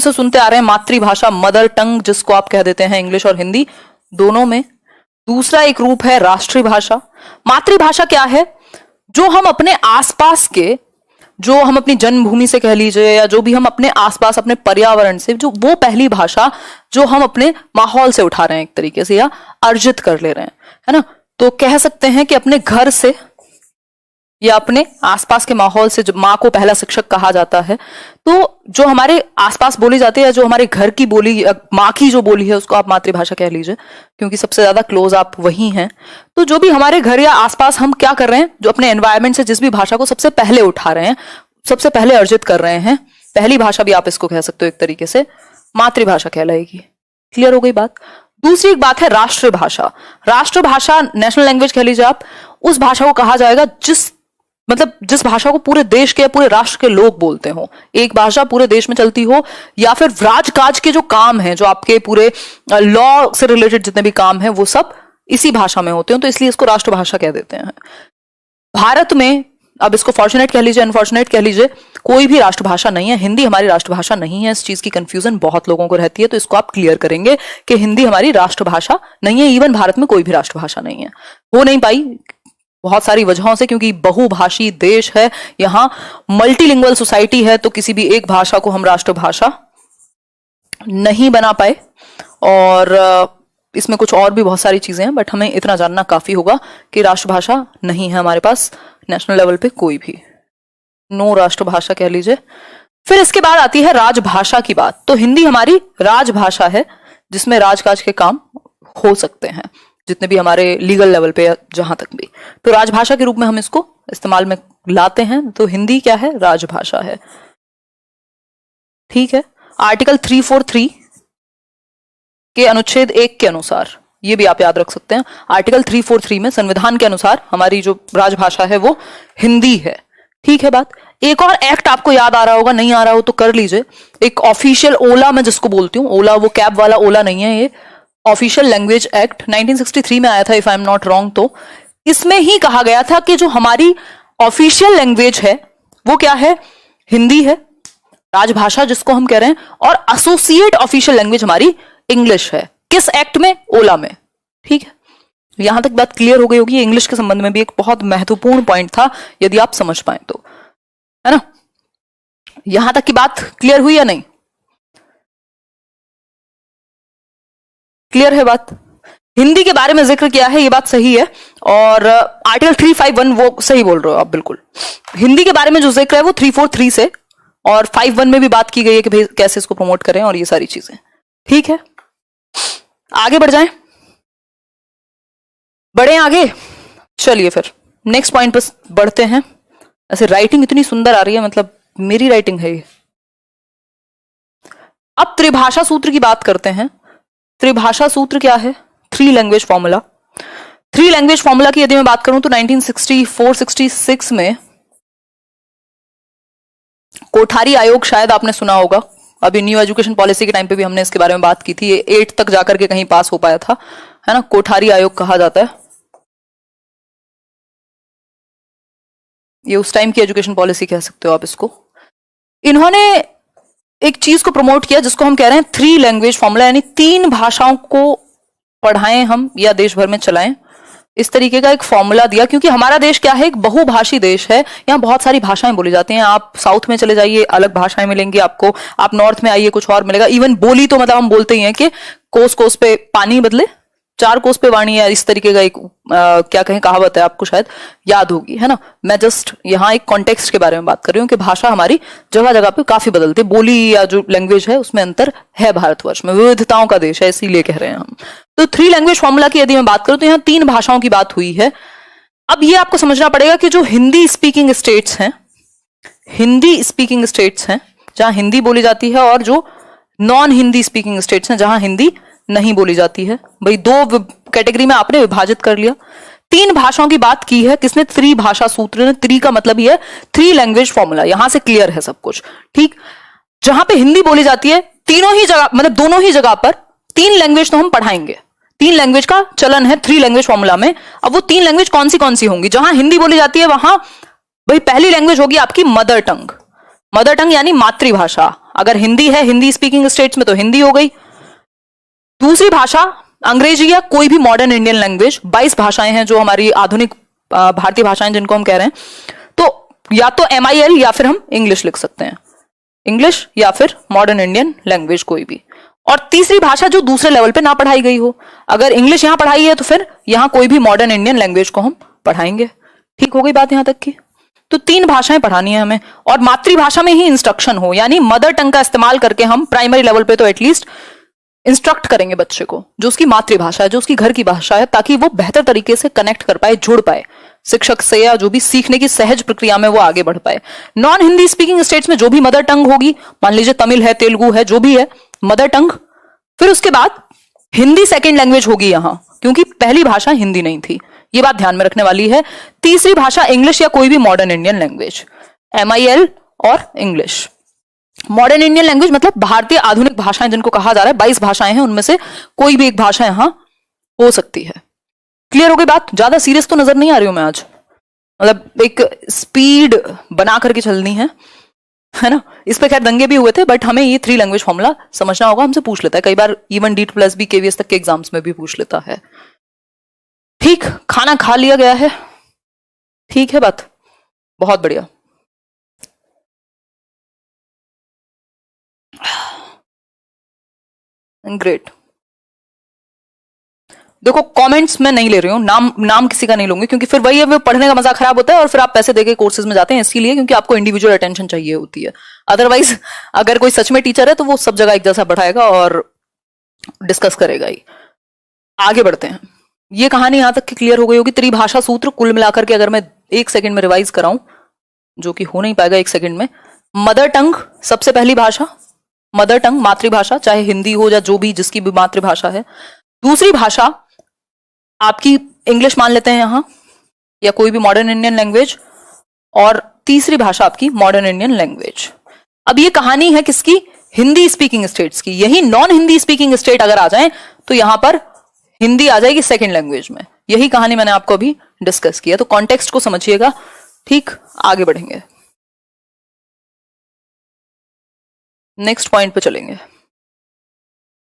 से सुनते आ रहे हैं मातृभाषा, मदर टंग, जिसको आप कह देते हैं इंग्लिश और हिंदी दोनों में। दूसरा एक रूप है राष्ट्रीय भाषा। मातृभाषा क्या है? जो हम अपने आसपास के, जो हम अपनी जन्मभूमि से कह लीजिए, या जो भी हम अपने आसपास अपने पर्यावरण से, जो वो पहली भाषा जो हम अपने माहौल से उठा रहे हैं एक तरीके से, या अर्जित कर ले रहे हैं, है ना। तो कह सकते हैं कि अपने घर से या अपने आसपास के माहौल से, जब माँ को पहला शिक्षक कहा जाता है, तो जो हमारे आसपास बोली जाती है, जो हमारे घर की बोली, माँ की जो बोली है, उसको आप मातृभाषा कह लीजिए, क्योंकि सबसे ज्यादा क्लोज आप वही हैं। तो जो भी हमारे घर या आसपास हम क्या कर रहे हैं, जो अपने एनवायरमेंट से जिस भी भाषा को सबसे पहले उठा रहे हैं, सबसे पहले अर्जित कर रहे हैं, पहली भाषा भी आप इसको कह सकते हो एक तरीके से, मातृभाषा कहलाएगी। क्लियर हो गई बात। दूसरी एक बात है राष्ट्रभाषा। राष्ट्रभाषा, नेशनल लैंग्वेज कह लीजिए आप, उस भाषा को कहा जाएगा जिस भाषा को पूरे देश के, पूरे राष्ट्र के लोग बोलते हो। एक भाषा पूरे देश में चलती हो, या फिर राजकाज के जो काम हैं, जो आपके पूरे लॉ से रिलेटेड जितने भी काम हैं, वो सब इसी भाषा में होते हैं, तो इसलिए इसको राष्ट्रभाषा कह देते हैं। भारत में, अब इसको फॉर्चुनेट कह लीजिए, अनफॉर्चुनेट कह लीजिए, कोई भी राष्ट्रभाषा नहीं है। हिंदी हमारी राष्ट्रभाषा नहीं है। इस चीज की कंफ्यूजन बहुत लोगों को रहती है, तो इसको आप क्लियर करेंगे कि हिंदी हमारी राष्ट्रभाषा नहीं है। इवन भारत में कोई भी राष्ट्रभाषा नहीं है, हो नहीं पाई बहुत सारी वजहों से, क्योंकि बहुभाषी देश है, यहाँ मल्टीलिंगुअल सोसाइटी है, तो किसी भी एक भाषा को हम राष्ट्रभाषा नहीं बना पाए। और इसमें कुछ और भी बहुत सारी चीजें हैं, बट हमें इतना जानना काफी होगा कि राष्ट्रभाषा नहीं है हमारे पास नेशनल लेवल पे कोई भी, नो राष्ट्रभाषा कह लीजिए। फिर इसके बाद आती है राजभाषा की बात। तो हिंदी हमारी राजभाषा है, जिसमें राजकाज के काम हो सकते हैं, जितने भी हमारे लीगल लेवल पे, जहां तक भी, तो राजभाषा के रूप में हम इसको इस्तेमाल में लाते हैं। तो हिंदी क्या है? राजभाषा है। ठीक है। आर्टिकल 343 के अनुच्छेद 1 के अनुसार, ये भी आप याद रख सकते हैं, आर्टिकल 343 में संविधान के अनुसार हमारी जो राजभाषा है वो हिंदी है। ठीक है बात। एक और एक्ट आपको याद आ रहा होगा, नहीं आ रहा हो तो कर लीजिए। एक ऑफिशियल ओला, मैं जिसको बोलती हूँ, ओला वो कैब वाला ओला नहीं है, ये ऑफिशियल लैंग्वेज एक्ट 1963 में आया था, if I am not wrong. तो इसमें ही कहा गया था कि जो हमारी ऑफिशियल लैंग्वेज है वो क्या है? हिंदी है, राजभाषा जिसको हम कह रहे हैं, और एसोसिएट ऑफिशियल लैंग्वेज हमारी इंग्लिश है। किस एक्ट में? ओला में। ठीक है, यहां तक बात क्लियर हो गई होगी। इंग्लिश के संबंध में भी एक बहुत महत्वपूर्ण पॉइंट था, यदि आप समझ पाए तो, है ना। यहां तक की बात क्लियर हुई या नहीं? क्लियर है बात। हिंदी के बारे में जिक्र किया है, ये बात सही है, और आर्टिकल 351 वो सही बोल रहे हो आप, बिल्कुल। हिंदी के बारे में जो जिक्र है वो 343 से, और 51 में भी बात की गई है कि भाई कैसे इसको प्रमोट करें, और ये सारी चीजें। ठीक है, आगे बढ़ जाएं, बढ़े आगे। चलिए फिर नेक्स्ट पॉइंट पर बढ़ते हैं। ऐसे राइटिंग इतनी सुंदर आ रही है, मतलब मेरी राइटिंग है ये। अब त्रिभाषा सूत्र की बात करते हैं। त्रिभाषा सूत्र क्या है? 3 लैंग्वेज फॉर्मूला। 3 लैंग्वेज फॉर्मूला की यदि मैं बात करूं तो 1964-66 में कोठारी आयोग, शायद आपने सुना होगा, अभी न्यू एजुकेशन पॉलिसी के टाइम पे भी हमने इसके बारे में बात की थी। ये 8 तक जाकर के कहीं पास हो पाया था, है ना। कोठारी आयोग कहा जाता है, ये उस टाइम की एजुकेशन पॉलिसी कह सकते हो आप इसको। इन्होंने एक चीज को प्रमोट किया जिसको हम कह रहे हैं 3 लैंग्वेज फॉर्मूला, यानी 3 भाषाओं को पढ़ाएं हम या देश भर में चलाएं, इस तरीके का एक फॉर्मूला दिया। क्योंकि हमारा देश क्या है? एक बहुभाषी देश है, यहाँ बहुत सारी भाषाएं बोली जाती हैं। आप साउथ में चले जाइए, अलग भाषाएं मिलेंगी आपको, आप नॉर्थ में आइए, कुछ और मिलेगा। इवन बोली तो मतलब हम बोलते ही हैं कि कोस कोस पे पानी बदले 4 कोस पे वाणी है, इस तरीके का एक क्या कहें कहावत है, आपको शायद याद होगी, है ना। मैं जस्ट यहाँ एक कॉन्टेक्स्ट के बारे में बात कर रही हूँ कि भाषा हमारी जगह जगह पे काफी बदलती है, बोली या जो लैंग्वेज है उसमें अंतर है। भारतवर्ष में विविधताओं का देश है, इसीलिए कह रहे हैं हम। तो 3 लैंग्वेज फॉर्मूला की यदि मैं बात करूं तो यहाँ 3 भाषाओं की बात हुई है। अब ये आपको समझना पड़ेगा कि जो हिंदी स्पीकिंग स्टेट्स हैं, हिंदी स्पीकिंग स्टेट्स हैं जहां हिंदी बोली जाती है, और जो नॉन हिंदी स्पीकिंग स्टेट्स हैं जहां हिंदी नहीं बोली जाती है। भाई 2 कैटेगरी में आपने विभाजित कर लिया। 3 भाषाओं की बात की है किसने? त्रिभाषा सूत्र ने। 3 का मतलब ये है 3 लैंग्वेज फॉर्मूला, यहां से क्लियर है सब कुछ। ठीक, जहां पे हिंदी बोली जाती है, तीनों ही जगह, मतलब दोनों ही जगह पर 3 लैंग्वेज तो हम पढ़ाएंगे। 3 लैंग्वेज का चलन है 3 लैंग्वेज फॉर्मूला में। अब वो 3 लैंग्वेज कौन सी होंगी? जहां हिंदी बोली जाती है वहां भाई पहली लैंग्वेज होगी आपकी मदर टंग। मदर टंग यानी मातृभाषा, अगर हिंदी है हिंदी स्पीकिंग स्टेट्स में तो हिंदी हो गई। दूसरी भाषा अंग्रेजी या कोई भी मॉडर्न इंडियन लैंग्वेज, 22 भाषाएं हैं जो हमारी आधुनिक भारतीय भाषाएं जिनको हम कह रहे हैं। तो या तो MIL या फिर हम इंग्लिश लिख सकते हैं, इंग्लिश या फिर मॉडर्न इंडियन लैंग्वेज कोई भी। और तीसरी भाषा जो दूसरे लेवल पे ना पढ़ाई गई हो, अगर इंग्लिश यहां पढ़ाई है तो फिर यहां कोई भी मॉडर्न इंडियन लैंग्वेज को हम पढ़ाएंगे। ठीक हो गई बात यहां तक की? तो 3 भाषाएं पढ़ानी है हमें, और मातृभाषा में ही इंस्ट्रक्शन हो, यानी मदर टंग का इस्तेमाल करके हम प्राइमरी लेवल पे तो एटलीस्ट इंस्ट्रक्ट करेंगे बच्चे को, जो उसकी मातृभाषा है, जो उसकी घर की भाषा है, ताकि वो बेहतर तरीके से कनेक्ट कर पाए, जुड़ पाए शिक्षक से, या जो भी सीखने की सहज प्रक्रिया में वो आगे बढ़ पाए। नॉन हिंदी स्पीकिंग स्टेट्स में जो भी मदर टंग होगी, मान लीजिए तमिल है, तेलुगु है, जो भी है मदर टंग, फिर उसके बाद हिंदी सेकेंड लैंग्वेज होगी यहां, क्योंकि पहली भाषा हिंदी नहीं थी, ये बात ध्यान में रखने वाली है। तीसरी भाषा इंग्लिश या कोई भी मॉडर्न इंडियन लैंग्वेज, MIL और इंग्लिश। मॉडर्न इंडियन लैंग्वेज मतलब भारतीय आधुनिक भाषाएं जिनको कहा जा रहा है, 22 भाषाएं हैं, उनमें से कोई भी एक भाषा यहां हो सकती है। क्लियर हो गई बात? ज्यादा सीरियस तो नजर नहीं आ रही हूं मैं आज, मतलब एक स्पीड बना करके चलनी है ना। इस पे खैर दंगे भी हुए थे, बट हमें ये 3 लैंग्वेज फॉर्मूला समझना होगा, हमसे पूछ लेता है कई बार, इवन D2+ KVS तक के एग्जाम्स में भी पूछ लेता है। ठीक, खाना खा लिया गया है, ठीक है बात, बहुत बढ़िया। ग्रेट। देखो कमेंट्स मैं नहीं ले रही हूं, नाम किसी का नहीं लूंगी, क्योंकि फिर वही है, वो पढ़ने का मजा खराब होता है और फिर आप पैसे देके कोर्सेज में जाते हैं इसीलिए, क्योंकि आपको इंडिविजुअल अटेंशन चाहिए होती है। अदरवाइज अगर कोई सच में टीचर है तो वो सब जगह एक जैसा पढ़ाएगा और डिस्कस करेगा ही। आगे बढ़ते हैं। ये कहानी यहां तक की क्लियर हो गई होगी। त्रिभाषा सूत्र कुल मिलाकर के अगर मैं 1 सेकंड में रिवाइज कराऊं, जो कि हो नहीं पाएगा 1 सेकंड में। मदर टंग सबसे पहली भाषा, मदर टंग मातृभाषा, चाहे हिंदी हो या जो भी जिसकी भी मातृभाषा है। दूसरी भाषा आपकी इंग्लिश मान लेते हैं यहां, या कोई भी मॉडर्न इंडियन लैंग्वेज, और तीसरी भाषा आपकी मॉडर्न इंडियन लैंग्वेज। अब ये कहानी है किसकी? हिंदी स्पीकिंग स्टेट्स की। यही नॉन हिंदी स्पीकिंग स्टेट अगर आ जाए तो यहां पर हिंदी आ जाएगी सेकेंड लैंग्वेज में। यही कहानी मैंने आपको अभी डिस्कस किया, तो कॉन्टेक्स्ट को समझिएगा। ठीक, आगे बढ़ेंगे, नेक्स्ट पॉइंट पे चलेंगे।